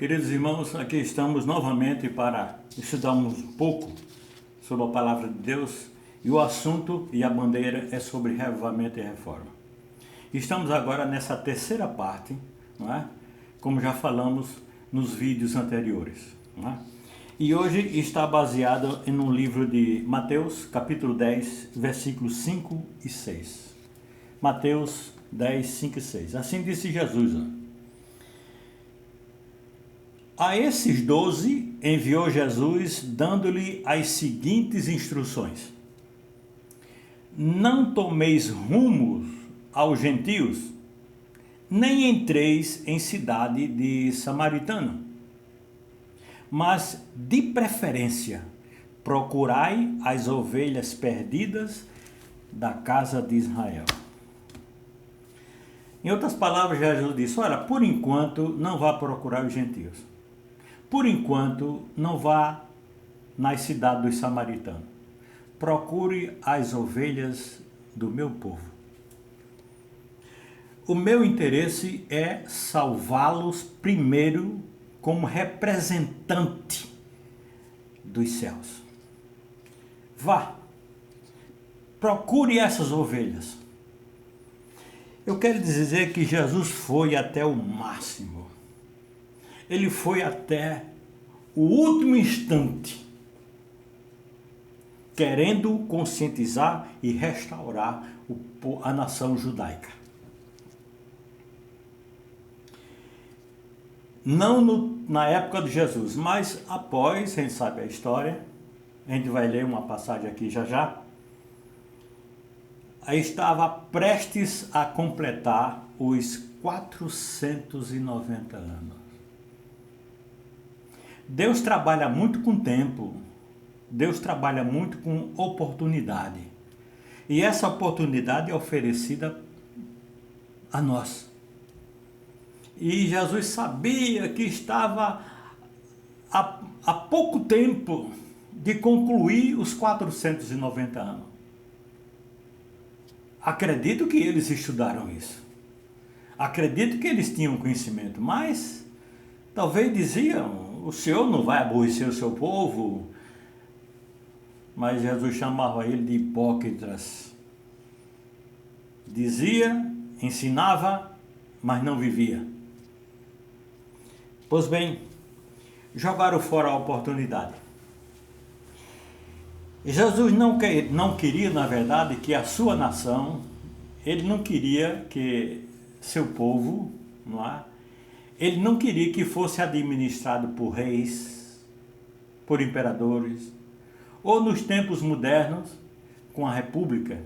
Queridos irmãos, aqui estamos novamente para estudarmos um pouco sobre a palavra de Deus e o assunto e a bandeira é sobre reavivamento e reforma. Estamos agora nessa terceira parte, não é? Como já falamos nos vídeos anteriores. Não é? E hoje está baseado em um livro de Mateus, capítulo 10, versículos 5 e 6. Mateus 10, 5 e 6. Assim disse Jesus, A esses 12 enviou Jesus, dando-lhe as seguintes instruções: Não tomeis rumos aos gentios, nem entreis em cidade de samaritano, mas de preferência procurai as ovelhas perdidas da casa de Israel. Em outras palavras, Jesus disse: olha, por enquanto não vá procurar os gentios. Por enquanto, não vá nas cidades dos samaritanos. Procure as ovelhas do meu povo. O meu interesse é salvá-los primeiro como representante dos céus. Vá, procure essas ovelhas. Eu quero dizer que Jesus foi até o máximo. Ele foi até o último instante, querendo conscientizar e restaurar a nação judaica. Não na época de Jesus, mas após, a gente sabe a história, a gente vai ler uma passagem aqui já já, aí estava prestes a completar os 490 anos. Deus trabalha muito com tempo, Deus trabalha muito com oportunidade. E essa oportunidade é oferecida a nós. E Jesus sabia que estava há pouco tempo de concluir os 490 anos. Acredito que eles estudaram isso. Acredito que eles tinham conhecimento, mas talvez diziam: o Senhor não vai aborrecer o seu povo, mas Jesus chamava ele de hipócritas. Dizia, ensinava, mas não vivia. Pois bem, jogaram fora a oportunidade. Jesus não queria, na verdade, que a sua nação, ele não queria que seu povo, não é? Ele não queria que fosse administrado por reis, por imperadores, ou nos tempos modernos, com a república.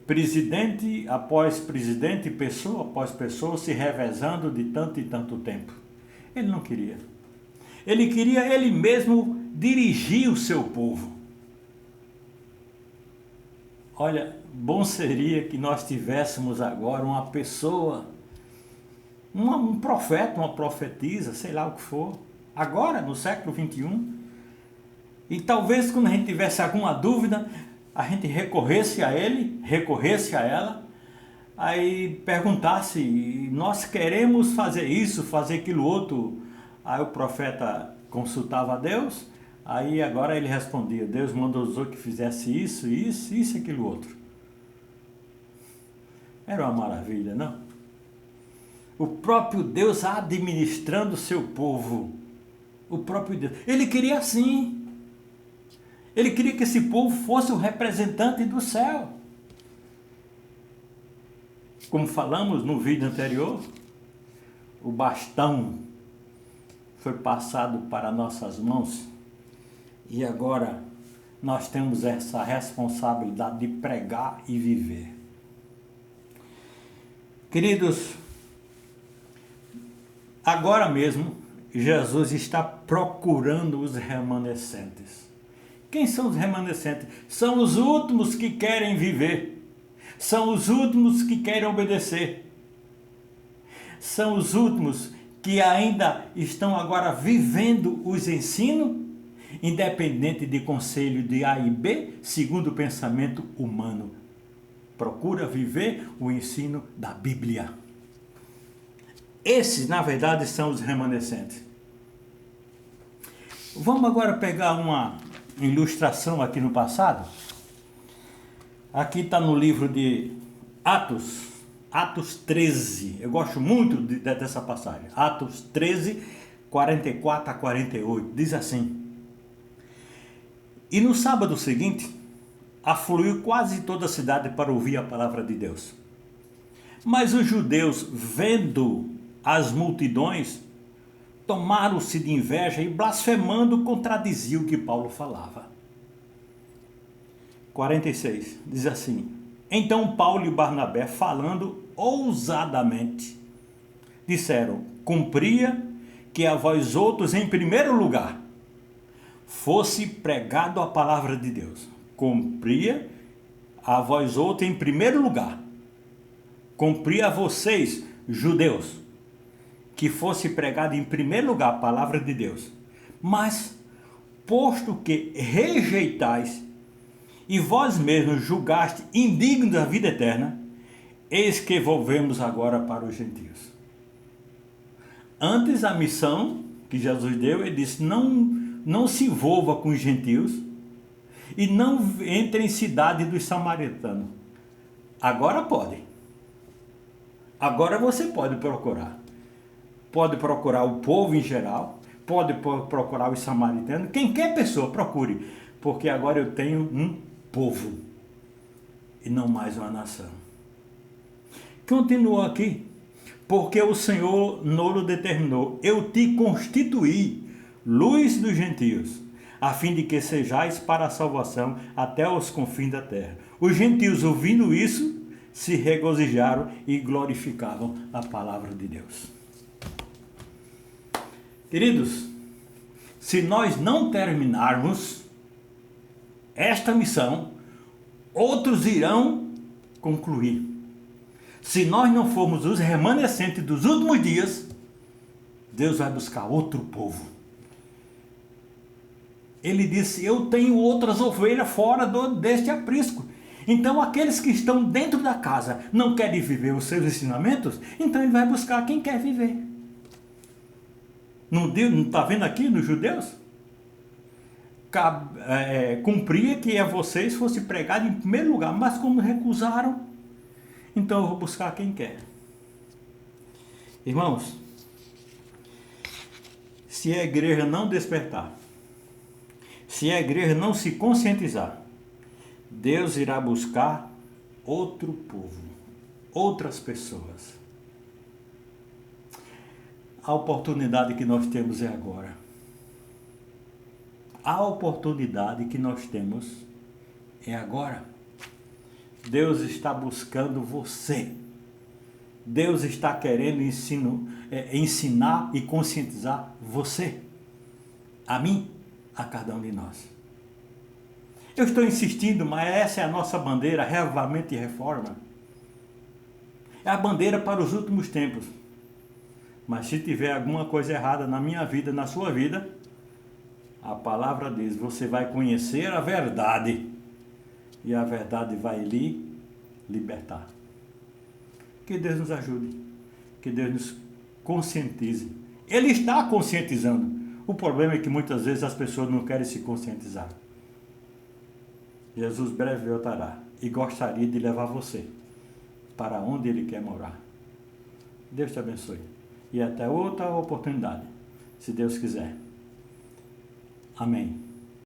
Presidente após presidente, pessoa após pessoa, se revezando de tanto e tanto tempo. Ele não queria. Ele queria ele mesmo dirigir o seu povo. Olha, bom seria que nós tivéssemos agora uma pessoa, um profeta, uma profetisa, sei lá o que for, agora no século 21, e talvez quando a gente tivesse alguma dúvida, a gente recorresse a ele, recorresse a ela, aí perguntasse: nós queremos fazer isso, fazer aquilo outro. Aí o profeta consultava a Deus. Aí agora ele respondia: Deus mandou que fizesse isso, isso, isso e aquilo outro. Era uma maravilha, não? O próprio Deus administrando o seu povo. O próprio Deus. Ele queria assim. Ele queria que esse povo fosse o representante do céu. Como falamos no vídeo anterior, o bastão foi passado para nossas mãos. E agora nós temos essa responsabilidade de pregar e viver. Queridos, agora mesmo Jesus está procurando os remanescentes. Quem são os remanescentes? São os últimos que querem viver. São os últimos que querem obedecer. São os últimos que ainda estão agora vivendo os ensinos, independente de conselho de A e B, segundo o pensamento humano. Procura viver o ensino da Bíblia. Esses, na verdade, são os remanescentes. Vamos agora pegar uma ilustração aqui no passado. Aqui está no livro de Atos, Atos 13. Eu gosto muito dessa passagem. Atos 13, 44 a 48. Diz assim: E no sábado seguinte, afluiu quase toda a cidade para ouvir a palavra de Deus. Mas os judeus, vendo as multidões, tomaram-se de inveja e, blasfemando, contradiziam o que Paulo falava. 46, diz assim: Então Paulo e Barnabé, falando ousadamente, disseram: Cumpria que a vós outros, em primeiro lugar, fosse pregado a palavra de Deus. Cumpria a vós outros, em primeiro lugar, cumpria a vocês, judeus, que fosse pregado em primeiro lugar a palavra de Deus. Mas, posto que rejeitais e vós mesmos julgaste indigno da vida eterna, eis que volvemos agora para os gentios. Antes a missão que Jesus deu, ele disse: não se envolva com os gentios e não entre em cidade dos samaritanos. Agora pode. Agora você pode procurar. Pode procurar o povo em geral, pode procurar os samaritanos, quem quer pessoa, procure, porque agora eu tenho um povo e não mais uma nação. Continuou aqui: porque o Senhor nolo determinou: eu te constituí luz dos gentios, a fim de que sejais para a salvação até os confins da terra. Os gentios, ouvindo isso, se regozijaram e glorificavam a palavra de Deus. Queridos, se nós não terminarmos esta missão, outros irão concluir. Se nós não formos os remanescentes dos últimos dias, Deus vai buscar outro povo. Ele disse: eu tenho outras ovelhas fora deste aprisco. Então aqueles que estão dentro da casa não querem viver os seus ensinamentos, então ele vai buscar quem quer viver. Não está vendo aqui nos judeus? Cumpria que a vocês fosse pregado em primeiro lugar, mas como recusaram, então eu vou buscar quem quer. Irmãos, se a igreja não despertar, se a igreja não se conscientizar, Deus irá buscar outro povo, outras pessoas. A oportunidade que nós temos é agora. A oportunidade que nós temos é agora. Deus está buscando você. Deus está querendo ensinar e conscientizar você, a mim, a cada um de nós. Eu estou insistindo, mas essa é a nossa bandeira, reavivamento e reforma. É a bandeira para os últimos tempos. Mas se tiver alguma coisa errada na minha vida, na sua vida, a palavra diz: você vai conhecer a verdade e a verdade vai lhe libertar. Que Deus nos ajude, que Deus nos conscientize. Ele está conscientizando. O problema é que muitas vezes as pessoas não querem se conscientizar. Jesus breve voltará e gostaria de levar você para onde Ele quer morar. Deus te abençoe. E até outra oportunidade, se Deus quiser. Amém.